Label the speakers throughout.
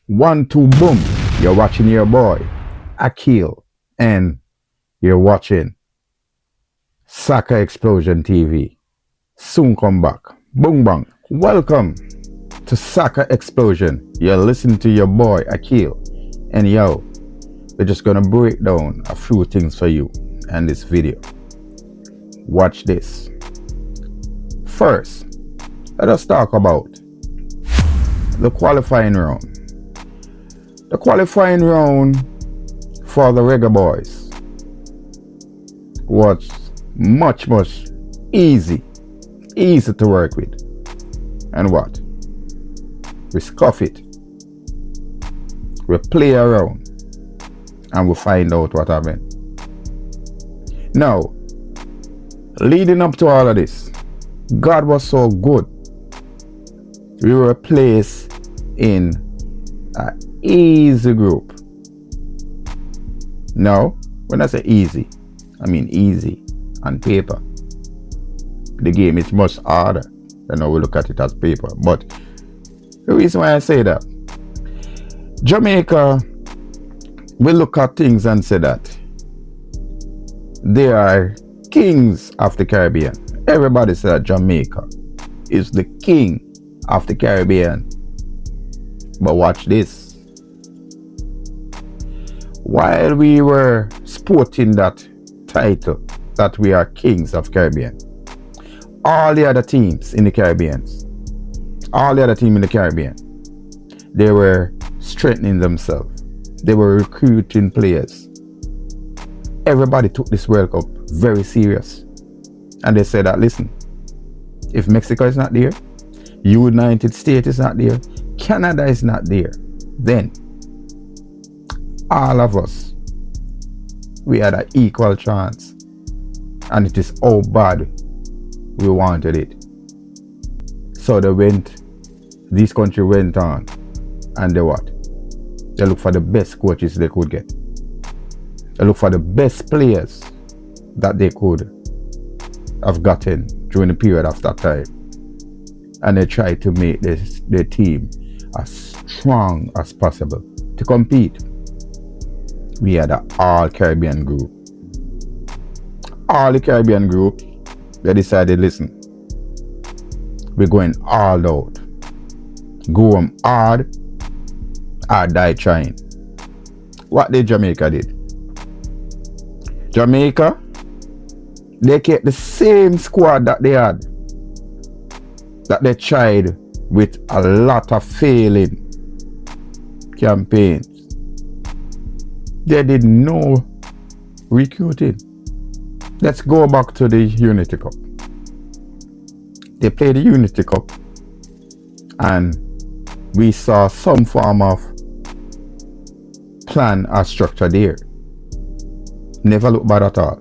Speaker 1: One, two, boom. You're watching your boy, Akil, and you're watching Soccer Explosion TV. Soon come back. Boom bang. Welcome to Soccer Explosion. You're listening to your boy, Akil. And yo, we're just gonna break down a few things for you in this video. Watch this. First, let us talk about the qualifying round. The qualifying round for the Reggae Boys was much easy to work with. And what? We scuff it. We play around and we find out what happened. Now, leading up to all of this, God was so good. We were placed in an easy group. Now, when I say easy, I mean easy on paper. The game is much harder than how we look at it as paper. But the reason why I say that, Jamaica, we look at things and say that they are kings of the Caribbean. Everybody said that Jamaica is the king of the Caribbean. But watch this. While we were sporting that title, that we are kings of Caribbean, all the other teams in the Caribbean, they were strengthening themselves. They were recruiting players. Everybody took this World Cup very serious. And they said that, listen, if Mexico is not there, United States is not there, Canada is not there, then all of us, we had an equal chance. And it is how bad we wanted it. So these countries went on, and they what? They look for the best coaches they could get. They look for the best players that they could have gotten during the period of that time. And they try to make their team as strong as possible to compete. We had an all-Caribbean group. All the Caribbean group, they decided, listen, we're going all out. Go hard or die trying. What did Jamaica did? Jamaica, they kept the same squad that they had, that they tried with a lot of failing campaigns. They did no recruiting. Let's go back to the Unity Cup. They played the Unity Cup and we saw some form of plan or structure there. Never looked bad at all.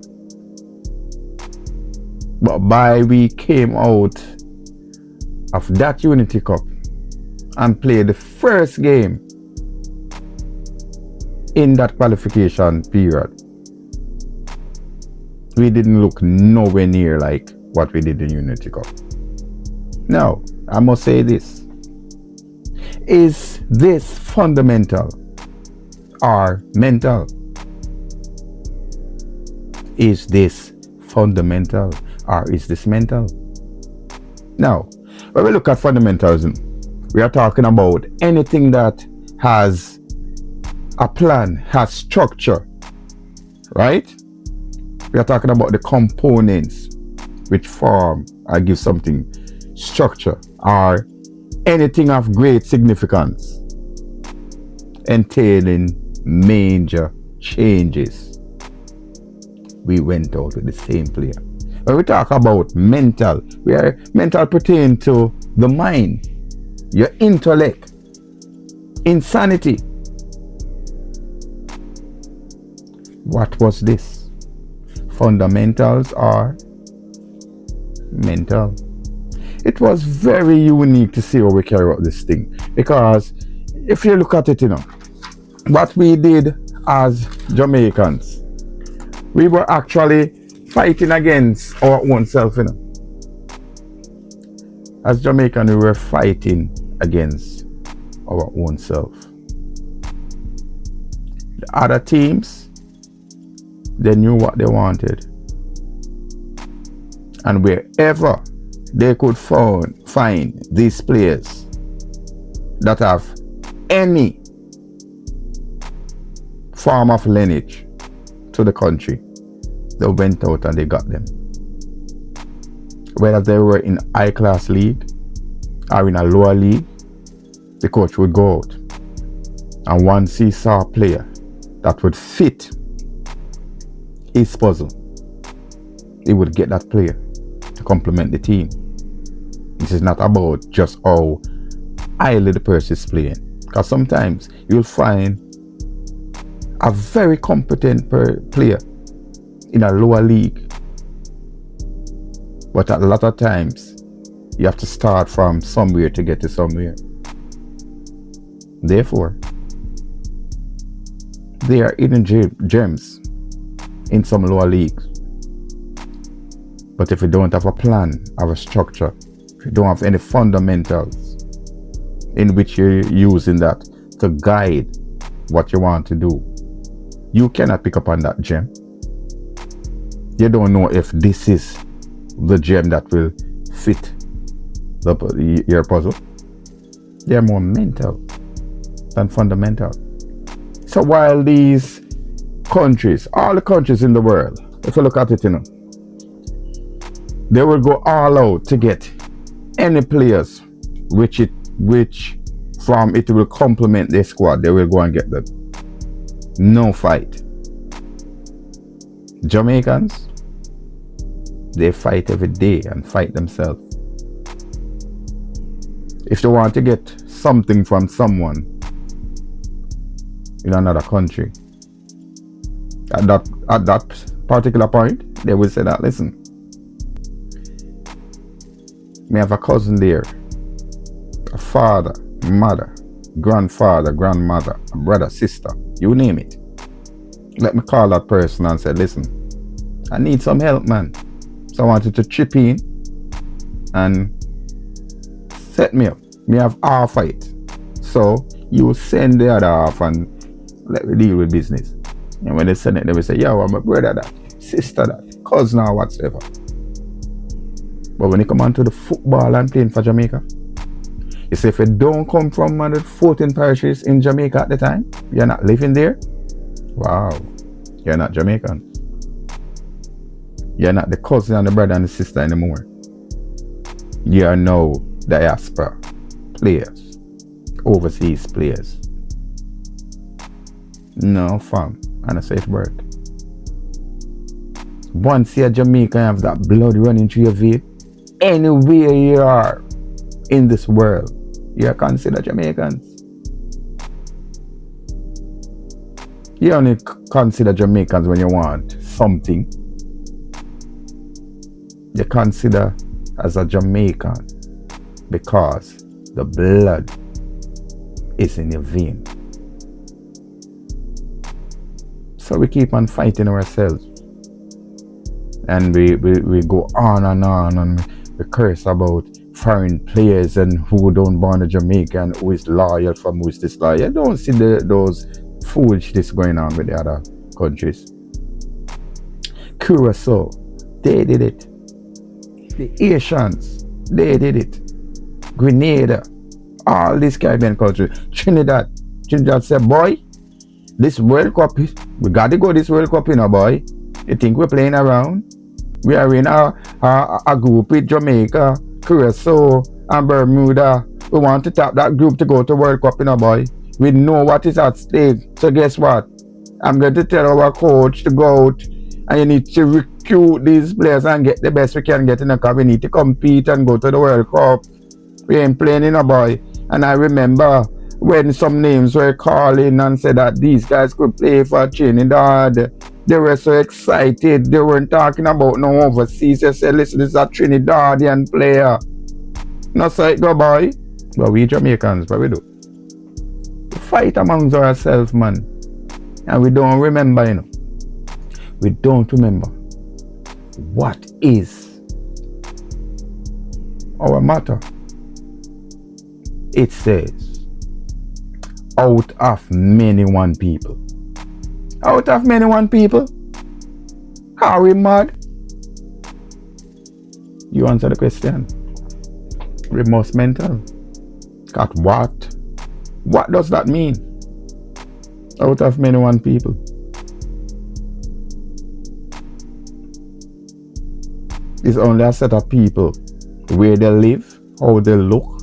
Speaker 1: But by we came out of that Unity Cup and played the first game in that qualification period, we didn't look nowhere near like what we did in Unity Cup. Now, I must say this. Is this fundamental or mental? Is this fundamental or is this mental? Now, when we look at fundamentalism, we are talking about anything that has a plan, has structure, right? We are talking about the components which form or give something structure, or anything of great significance entailing major changes. We went out with the same player. When we talk about mental, mental pertain to the mind, your intellect, insanity. What was this? Fundamentals are mental. It was very unique to see how we carry out this thing, because if you look at it, what we did as Jamaicans, we were actually fighting against our own self. As Jamaican, we were fighting against our own self. The other teams, they knew what they wanted. And wherever they could find these players that have any form of lineage to the country, they went out and they got them. Whether they were in high-class league or in a lower league, the coach would go out. And once he saw a player that would fit his puzzle, he would get that player to complement the team. This is not about just how highly the person is playing. Because sometimes you'll find a very competent player in a lower league. But a lot of times, you have to start from somewhere to get to somewhere. Therefore, there are hidden gems in some lower leagues. But if you don't have a plan, have a structure, if you don't have any fundamentals in which you're using that to guide what you want to do, you cannot pick up on that gem. You don't know if this is the gem that will fit your puzzle. They're more mental than fundamental. So while these countries, all the countries in the world, if you look at it, they will go all out to get any players which from it will complement their squad. They will go and get them. No fight. Jamaicans, they fight every day and fight themselves. If they want to get something from someone in another country, at that particular point, they will say that, listen, me have a cousin there, a father, mother, grandfather, grandmother, a brother, sister, you name it. Let me call that person and say, listen, I need some help, man. So I wanted to chip in and set me up. Me have half it. So you send the other half and let me deal with business. And when they send it, they will say, yo, I'm a brother that, sister that, cousin or whatsoever. But when you come onto the football and playing for Jamaica, you say if you don't come from one of the 14 parishes in Jamaica at the time, you're not living there, wow, you're not Jamaican. You're not the cousin and the brother and the sister anymore. You are now diaspora players, overseas players. No, fam, and I say it worked. Once you're Jamaican, you have that blood running through your vein. Anywhere you are in this world, you are considered Jamaicans. You only consider Jamaicans when you want something. You consider as a Jamaican because the blood is in your vein. So we keep on fighting ourselves. And we go on and we curse about foreign players and who don't born a Jamaican, who is loyal from who is disloyal. You don't see those foolishness going on with the other countries. Curacao, they did it. The Haitians, they did it. Grenada, all these Caribbean countries. Trinidad said, boy, this World Cup, we got to go this World Cup, boy. You think we're playing around? We are in a group with Jamaica, Curacao, and Bermuda. We want to tap that group to go to World Cup, boy. We know what is at stake. So guess what? I'm going to tell our coach to go out and you need to recruit these players and get the best we can get in the cup. We need to compete and go to the World Cup. We ain't playing, boy. And I remember when some names were calling and said that these guys could play for Trinidad. They were so excited. They weren't talking about no overseas. They said, listen, this is a Trinidadian player. Not so it go, boy. But we Jamaicans, what we do? We fight amongst ourselves, man. And we don't remember, We don't remember what is our matter. It says, out of many one people, Out of many one people? Are we mad? You answer the question. We must mental. Got what? What does that mean? Out of many one people. It's only a set of people. Where they live, how they look,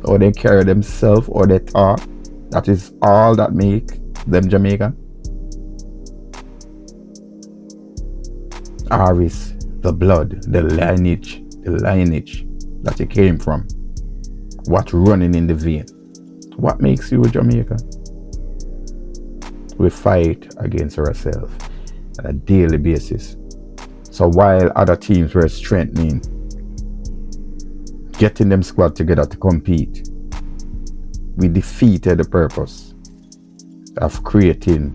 Speaker 1: how they carry themselves, or they talk. That is all that make them Jamaican. Or is the blood, the lineage that you came from. What's running in the vein? What makes you a Jamaican? We fight against ourselves on a daily basis. So while other teams were strengthening, getting them squad together to compete, we defeated the purpose of creating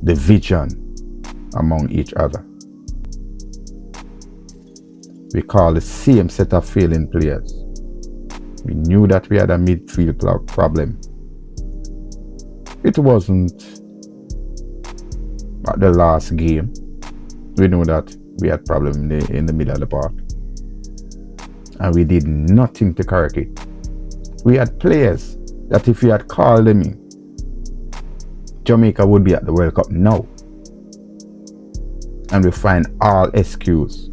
Speaker 1: division among each other. We call the same set of failing players. We knew that we had a midfield problem. It wasn't at the last game. We knew that we had problem in the middle of the park. And we did nothing to correct it. We had players that if we had called them in, Jamaica would be at the World Cup now. And we find all excuse.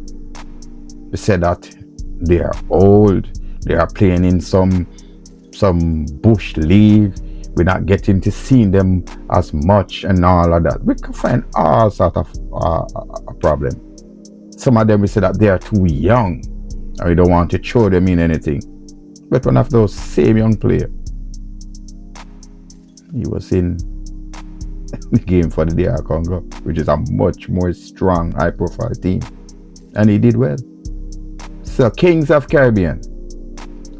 Speaker 1: We said that they are old, they are playing in some bush league, we're not getting to see them as much and all of that. We can find all sorts of problem. Some of them we say that they are too young and we don't want to throw them in anything. But one of those same young players, he was in the game for the DR Congo, which is a much more strong, high-profile team, and he did well. So Kings of Caribbean,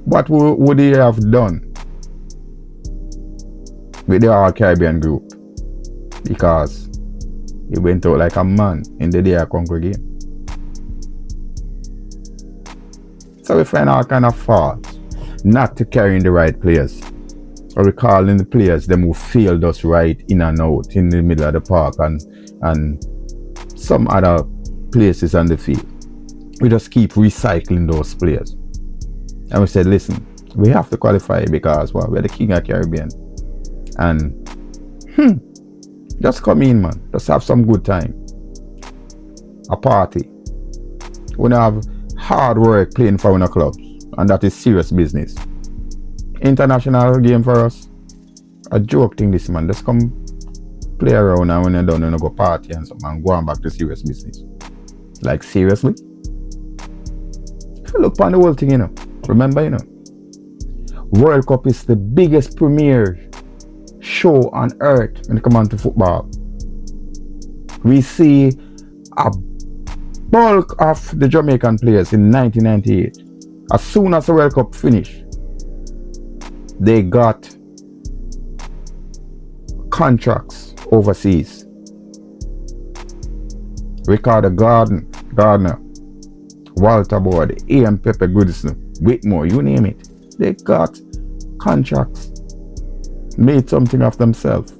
Speaker 1: what would he have done with the All Caribbean group? Because he went out like a man in the DR Congo game. So we find all kind of faults, not to carrying the right players, or recalling the players them who failed us right in and out in the middle of the park and some other places on the field. We just keep recycling those players. And we said, listen, we have to qualify because we're the King of Caribbean. And just come in, man. Just have some good time. A party. We have hard work playing for our clubs, and that is serious business. International game for us, a joke thing this, man. Just come play around, and when you're done, you go party and something and go on back to serious business. Like, seriously? If you look on the whole thing, you know, remember, you know, World Cup is the biggest premier show on earth when it comes on to football. We see a bulk of the Jamaican players in 1998. As soon as the World Cup finished, they got contracts overseas. Ricardo Gardner, Walter Board, A.M. Pepe Goodison, Whitmore, you name it. They got contracts, made something of themselves.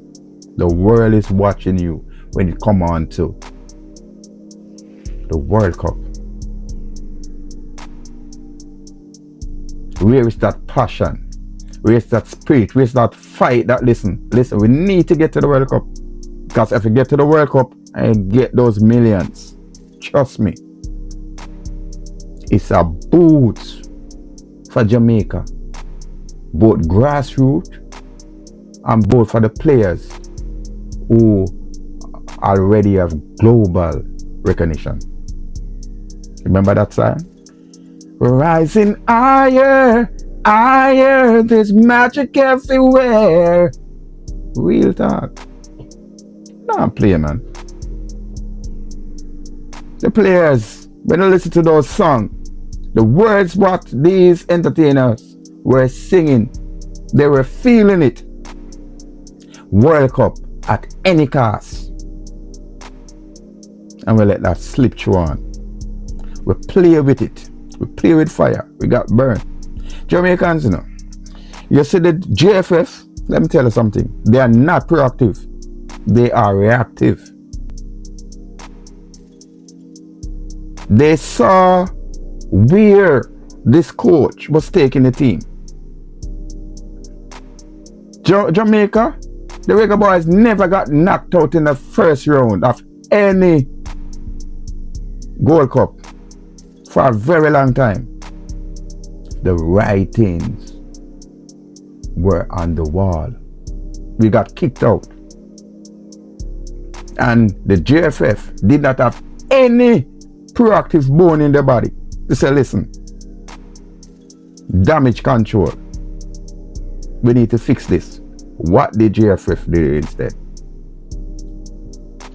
Speaker 1: The world is watching you when you come on to the World Cup. Where is that passion? Where is that spirit? Where is that fight? That listen, we need to get to the World Cup. Because if we get to the World Cup and get those millions, trust me, it's a boost for Jamaica, both grassroots and both for the players who already have global recognition. Remember that song? We're rising higher, higher, there's magic everywhere. Real talk. Nah, play, man. The players, when you listen to those songs, the words what these entertainers were singing, they were feeling it. World Cup at any cost. And we let that slip through on. We play with it. We play with fire. We got burned. Jamaicans, you know, you see the JFF, let me tell you something. They are not proactive. They are reactive. They saw where this coach was taking the team. Jamaica, the Reggae Boys never got knocked out in the first round of any Gold Cup for a very long time. The writings were on the wall. We got kicked out. And the JFF did not have any proactive bone in the body to say, listen, damage control. We need to fix this. What did JFF do instead?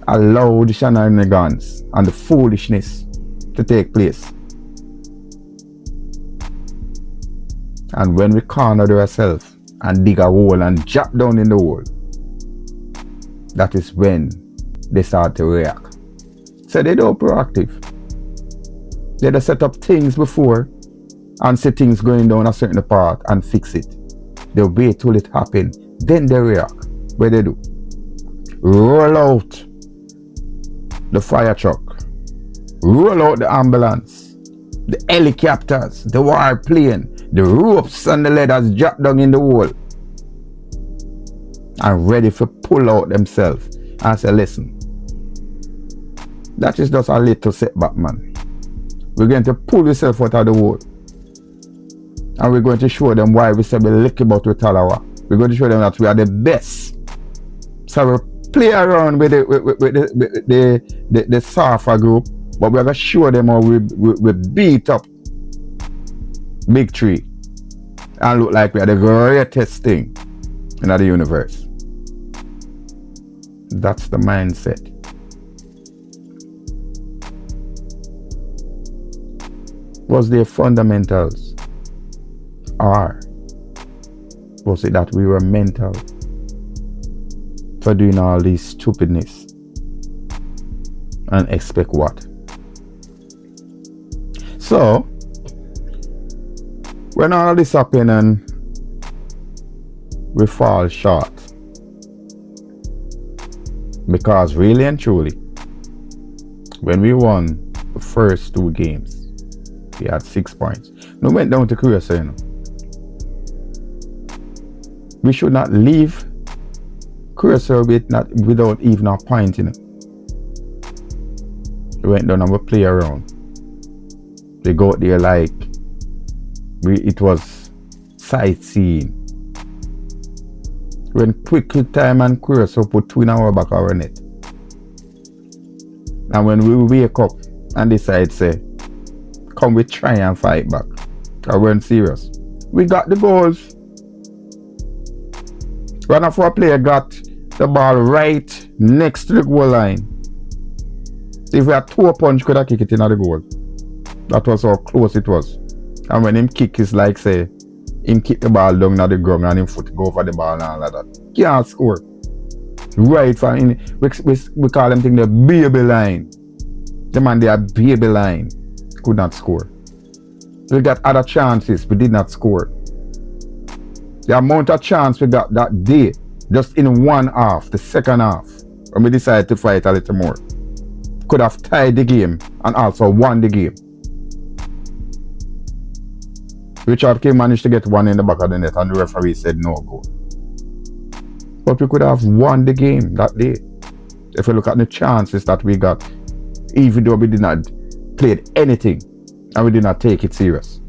Speaker 1: Allow the shenanigans and the foolishness to take place. And when we cornered ourselves and dig a hole and drop down in the hole, that is when they start to react. So they don't proactive. They just set up things before and see things going down a certain path and fix it. They wait till it happens, then they react. What they do? Roll out the fire truck, roll out the ambulance, the helicopters, the warplane, the ropes and the ladders drop down in the hole and ready for pull out themselves and say, listen, that is just a little setback, man. We're going to pull yourself out of the hole. And we're going to show them why we say we lick about with Talawa. We're going to show them that we are the best. So we play around with the Safa group, but we're going to show them how we beat up Big Tree and look like we are the greatest thing in the universe. That's the mindset. Was there fundamentals? Or was it that we were mental for doing all this stupidness and expect what? So when all this happened and we fall short, because really and truly, when we won the first 2 games, we had 6 points. We went down to Curacao, you know. We should not leave Curacao without even a point, you know. We went down and we play around. We go out there like it was sightseeing. When quick time and Curacao put 2 in our back of our net. And when we wake up and decide say, come we try and fight back. I weren't serious. We got the goals. One of our players got the ball right next to the goal line. If we had 2 punch, could have kicked it in the goal. That was how close it was. And when him kick, it's like say, him kick the ball down at the ground and him foot go over the ball and all of that. Can't score. Right from in, we call them thing the baby line. The man they are baby line. Could not score. We got other chances, we did not score. The amount of chance we got that day, just in one half, the second half, when we decided to fight a little more, could have tied the game and also won the game. Richard King managed to get one in the back of the net and the referee said no goal. But we could have won the game that day. If we look at the chances that we got, even though we did not play anything and we did not take it serious.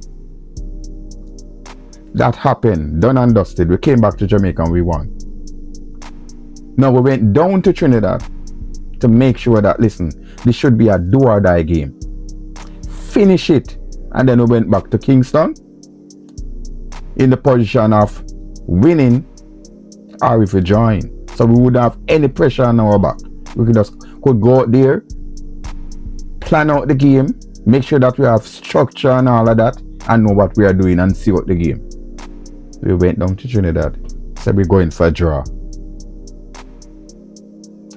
Speaker 1: That happened, done and dusted. We came back to Jamaica and we won. Now we went down to Trinidad to make sure that, listen, this should be a do or die game. Finish it. And then we went back to Kingston in the position of winning or if we join. So we wouldn't have any pressure on our back. We could go out there, plan out the game, make sure that we have structure and all of that, and know what we are doing and see out the game. We went down to Trinidad, said we're going for a draw.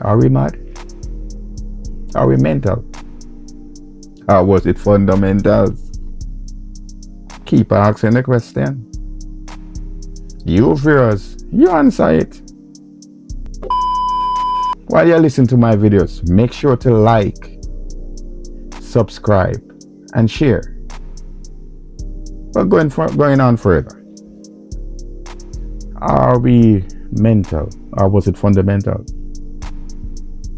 Speaker 1: Are we mad? Are we mental? Or was it fundamentals? Keep asking the question. You viewers, you answer it. While you listen to my videos, make sure to like, subscribe, and share. But going on further, are we mental or was it fundamental?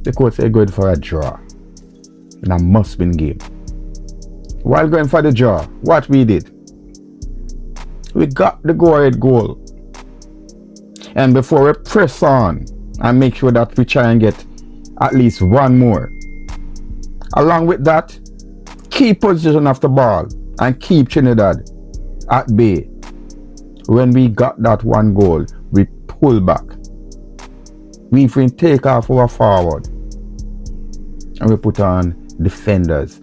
Speaker 1: The coach said going for a draw in a must-win game. While going for the draw, what we did, we got the go-ahead goal. And before we press on and make sure that we try and get at least one more, along with that, keep possession of the ball and keep Trinidad at bay. When we got that one goal, we pull back. We even take off our forward. And we put on defenders.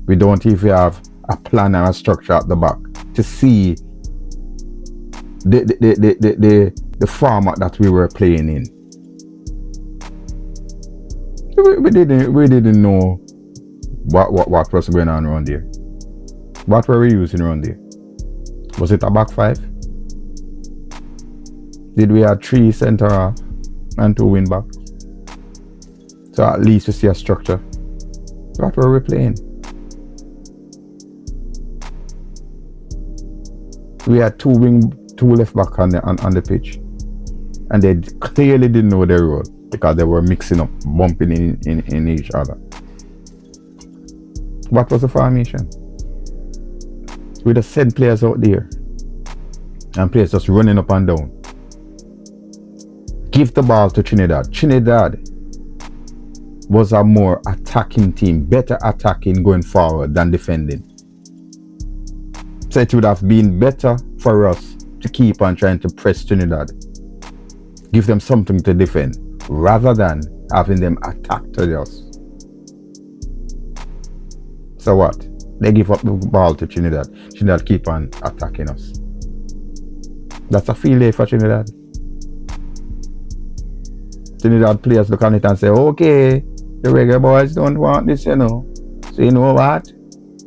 Speaker 1: We don't even have a plan and a structure at the back to see the format that we were playing in. We didn't know what was going on around there. What were we using around there? Was it a back five? Did we have 3 centre half and 2 wing backs? So at least you see a structure. What were we playing? We had 2 left back on the pitch, and they clearly didn't know their role because they were mixing up, bumping in each other. What was the formation? We just send players out there, and players just running up and down. Give the ball to Trinidad. Trinidad was a more attacking team, better attacking going forward than defending. So it would have been better for us to keep on trying to press Trinidad, give them something to defend, rather than having them attack to us. So what? They give up the ball to Trinidad. Trinidad keep on attacking us. That's a field day for Trinidad. Trinidad players look on it and say, okay, the reggae boys don't want this, you know. So you know what?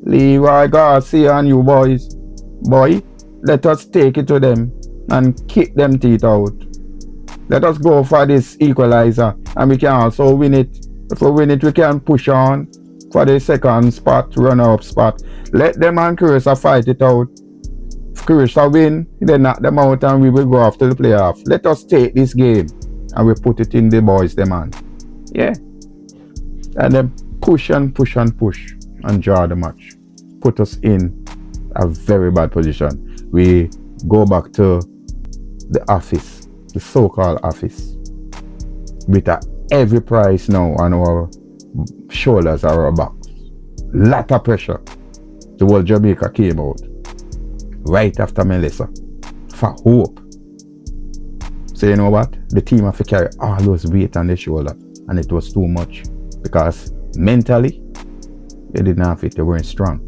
Speaker 1: Leroy Garcia and you boys, boy, let us take it to them and kick them teeth out. Let us go for this equalizer and we can also win it. If we win it, we can push on for the second spot, runner-up spot. Let them and Cursa fight it out. If Cursa win, they knock them out and we will go after the playoff. Let us take this game and we put it in the boys' demand. Yeah. And then push and push and push and draw the match. Put us in a very bad position. We go back to the office, the so-called office, with a heavy price now on our shoulders or our backs. Lot of pressure. The whole Jamaica came out right after Melissa for hope. So you know what? The team have to carry all those weight on their shoulder, and it was too much because mentally they didn't have it. They weren't strong.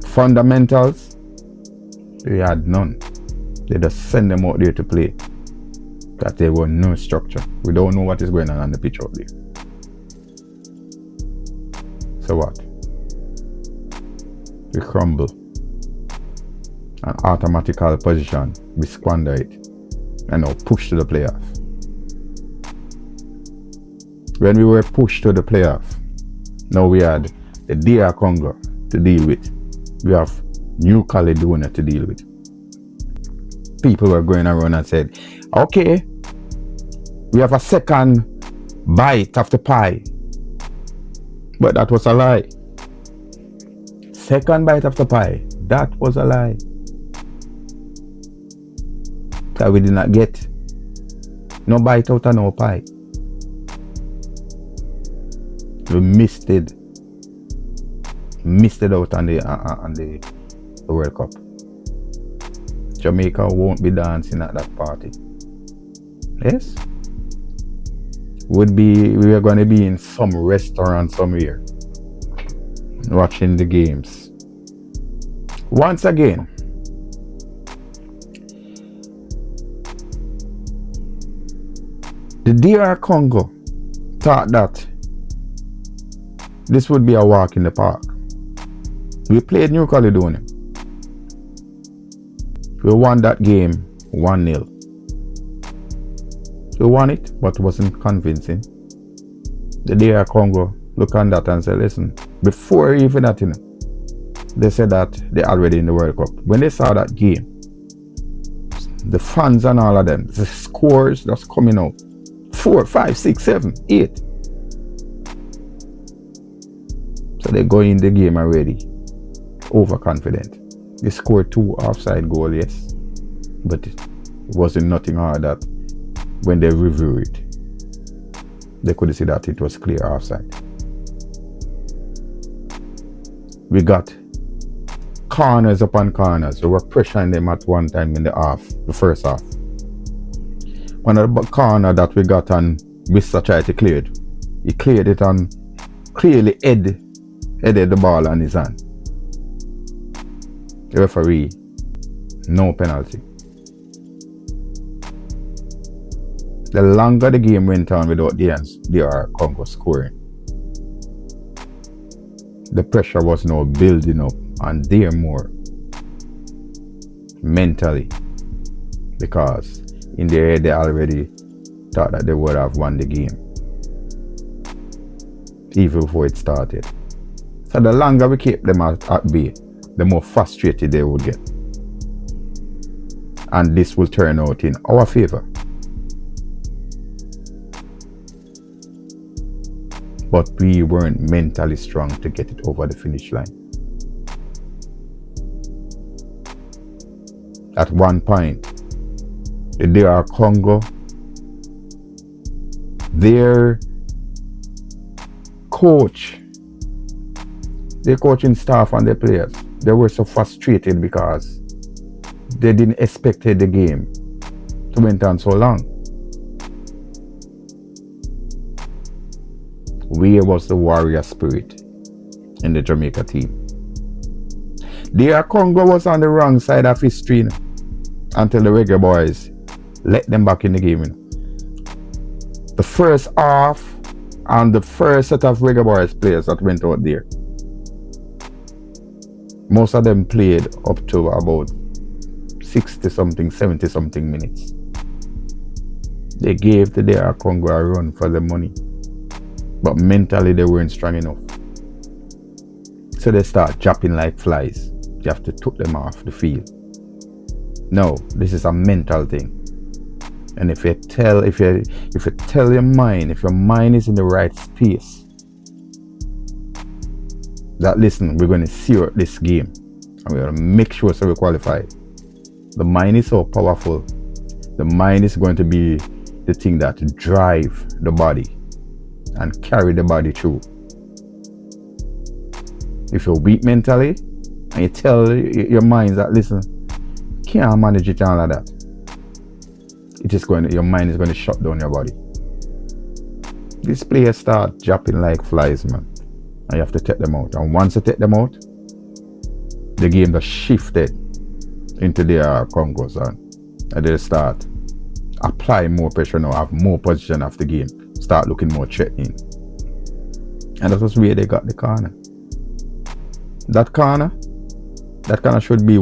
Speaker 1: Fundamentals, they had none. They just send them out there to play. That there was no structure. We don't know what is going on the pitch out there. So what? We crumble. An automatical position, we squander it. And now push to the playoff. When we were pushed to the playoff, now we had the DR Congo to deal with. We have New Caledonia to deal with. People were going around and said, okay, we have a second bite of the pie. But that was a lie. Second bite of the pie, that was a lie. That we did not get. No bite out of no pie. We missed it. Missed it out on the World Cup. Jamaica won't be dancing at that party. Yes? We are going to be in some restaurant somewhere watching the games. Once again, the DR Congo thought that this would be a walk in the park. We played New Caledonia. We won that game 1-0. We won it, but it wasn't convincing. The DR Congo look on that and say, listen, before even that, they said that they're already in the World Cup. When they saw that game, the fans and all of them, the scores that's coming out, 4, 5, 6, 7, 8. So they go in the game already, overconfident. They scored 2 offside goals, yes, but it wasn't nothing hard that when they review it, they could see that it was clear offside. We got corners upon corners. We were pressuring them at one time in the first half. One of the corner that we got and Mr. tried to clear it. He cleared it and clearly headed the ball on his hand. The referee, no penalty. The longer the game went on without DR Congo scoring, the pressure was now building up on there more mentally, because in their head they already thought that they would have won the game even before it started. So the longer we keep them at bay, the more frustrated they would get, and this will turn out in our favor. But we weren't mentally strong to get it over the finish line. At one point, the DR Congo, their coaching staff and their players, they were so frustrated because they didn't expect the game to went on so long. Where was the warrior spirit in the Jamaica team? DR Congo was on the wrong side of history until the Reggae Boys let them back in the game. The first half and the first set of Reggae Boys players that went out there, most of them played up to about 60-something, 70-something minutes. They gave the DR Congo a run for the money, but mentally they weren't strong enough. So they start dropping like flies. You have to took them off the field. No, this is a mental thing. And if you tell your mind, if your mind is in the right space, that listen, we're going to see out this game and we're going to make sure so we qualify. The mind is so powerful. The mind is going to be the thing that drive the body and carry the body through. If you're weak mentally and you tell your mind that listen, can't manage it and all of that, your mind is going to shut down your body. These players start dropping like flies, man, and you have to take them out. And once you take them out, the game just shifted into their Congos, and they start apply more pressure now, have more position of the game, start looking more threatening. And that was where they got the corner. That corner should be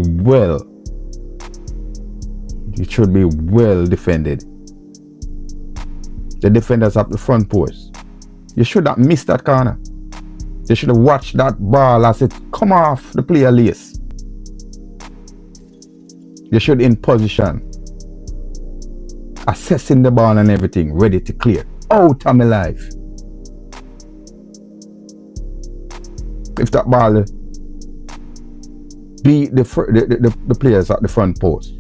Speaker 1: it should be well defended. The defenders up the front post, you should not miss that corner. They should have watched that ball as it come off the player lace. You should in position, assessing the ball and everything, ready to clear. Out of my life. If that ball beat the players at the front post,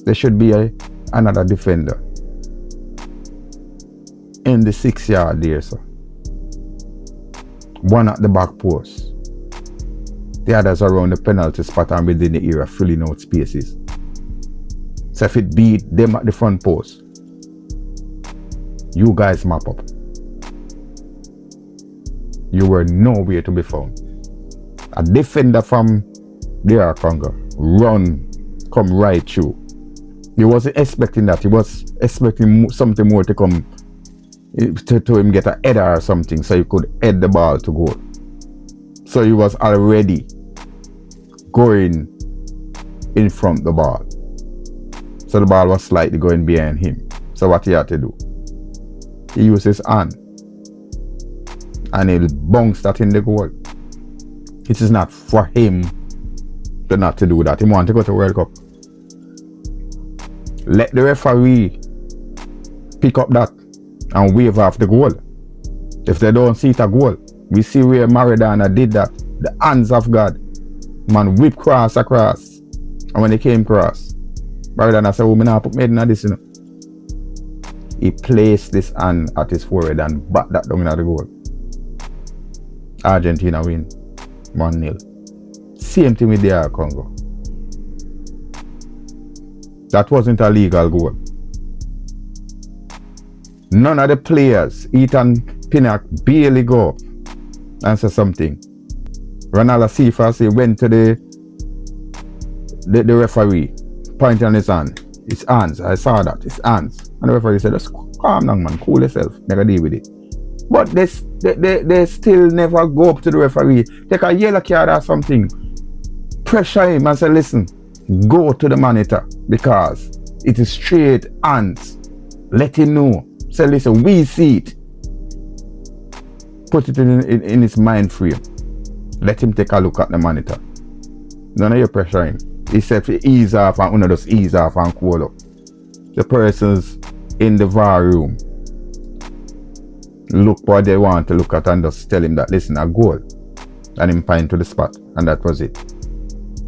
Speaker 1: there should be another defender in the 6 yard there, sir. One at the back post. The others around the penalty spot and within the area, filling out spaces. So if it beat them at the front post, you guys map up. You were nowhere to be found. A defender from DR Congo come right through. He wasn't expecting that. He was expecting something more to come to him get a header or something so he could head the ball to goal. So he was already going in front of the ball. So the ball was slightly going behind him. So what he had to do? He used his hand and he'll bounce that in the goal. It is not for him to not to do that. He want to go to World Cup. Let the referee pick up that and wave off the goal. If they don't see it a goal, we see where Maradona did that. The hands of God. Man whip cross across. And when he came cross, Maradona said, oh, I not put me in this, you know. He placed this hand at his forehead and backed that down in the goal. Argentina win 1-0. Same thing with DR Congo. That wasn't a legal goal. None of the players, Ethan Pinnock, barely go up and say something. Ronaldo Sifas went to the referee, pointing on his hand. His hands, I saw that, his hands. And the referee said, just calm down, man, cool yourself, never deal with it. But they still never go up to the referee, take a yellow card or something, pressure him and say, listen, go to the monitor because it is straight hands. Let him know. Say, listen, we see it. Put it in his mind frame. Let him take a look at the monitor. None of you pressure him. He said to ease off and one just ease off and cool up. The persons in the VAR room look what they want to look at and just tell him that, listen, a goal. And him point to the spot. And that was it.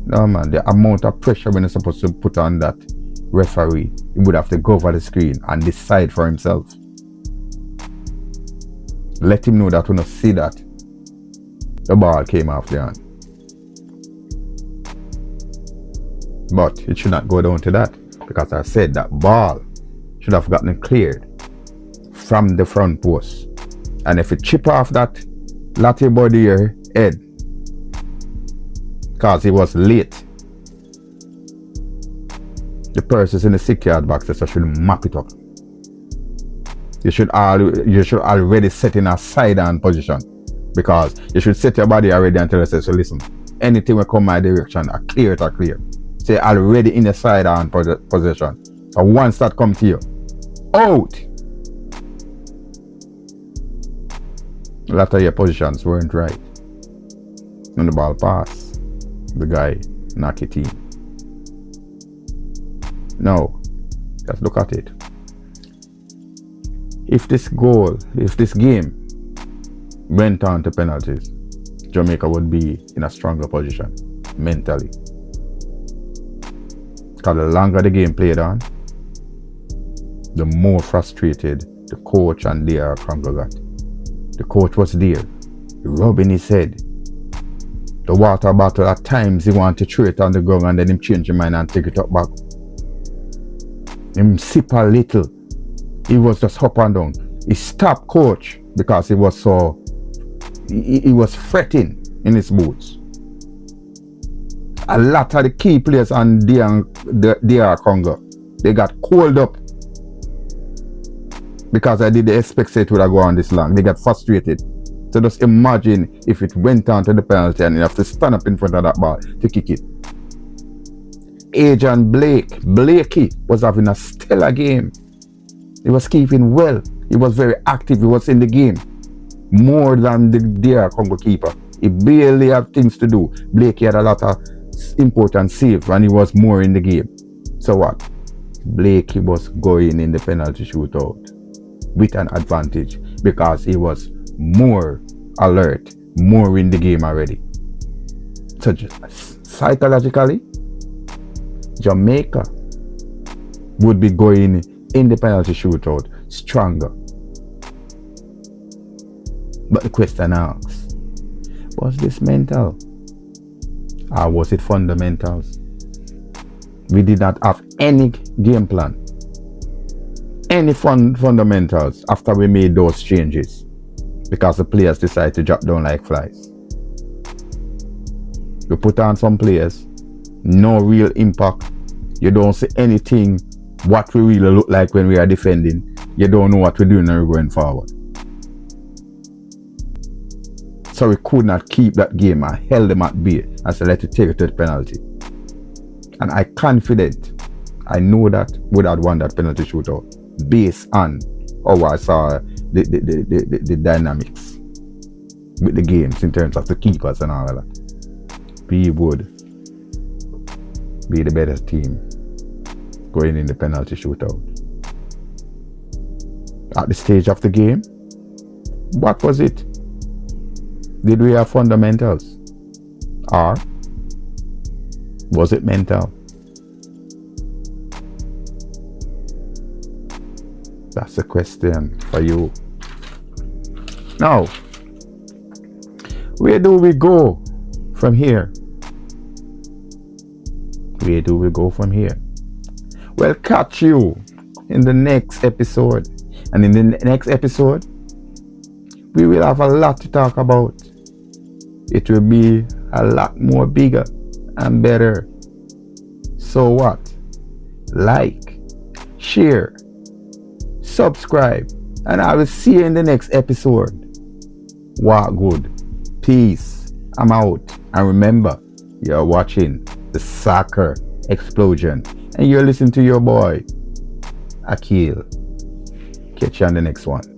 Speaker 1: No, man, the amount of pressure when you're supposed to put on that referee, he would have to go over the screen and decide for himself. Let him know that when you see that, the ball came off the hand. But it should not go down to that, because I said that ball should have gotten cleared from the front post. And if it chip off that latte body head, because he was late, the persons in the 6-yard box should map it up. You should already set in a side hand position, because you should set your body already and tell yourself, so listen, anything will come my direction, I clear it, I clear. Say already in the side hand position. So once that comes to you, out. A lot of your positions weren't right. When the ball passed, the guy knocked it in. Now, just look at it. If this game went on to penalties, Jamaica would be in a stronger position mentally. Because the longer the game played on, the more frustrated the coach and DR Congo got. The coach was there, rubbing his head. The water bottle, at times he wanted to throw it on the ground and then him change his mind and take it up back. Him sip a little. He was just up and down. He stopped coach because he was fretting in his boots. A lot of the key players on DR Congo, they got called up because I didn't expect it would go on this long. They got frustrated. So just imagine if it went on to the penalty and you have to stand up in front of that ball to kick it. Adrian Blakey was having a stellar game. He was keeping well. He was very active. He was in the game more than the DR Congo keeper. He barely had things to do. Blakey had a lot of important saves and he was more in the game. So what? Blakey was going in the penalty shootout with an advantage because he was more alert, more in the game already. So psychologically, Jamaica would be going in the penalty shootout stronger. But the question asks, was this mental? Or was it fundamentals? We did not have any game plan, any fundamentals after we made those changes because the players decided to drop down like flies. We put on some players, no real impact. You don't see anything what we really look like when we are defending. You don't know what we're doing when we're going forward. So we could not keep that game. I held them at bay and said, let's take it to the penalty. And I confident, I know that we had won that penalty shootout based on how I saw the dynamics. with the games in terms of the keepers and all of that, we would be the better team going in the penalty shootout. At the stage of the game, what was it? Did we have fundamentals? Or was it mental? That's the question for you. Now, where do we go from here? Where do we go from here? Well, catch you in the next episode. And in the next episode, we will have a lot to talk about. It will be a lot more bigger and better. So what? Like, share, subscribe, and I will see you in the next episode. What good? Peace. I'm out. And remember, you're watching the Soccer Explosion. And you're listening to your boy, Akil. Catch you on the next one.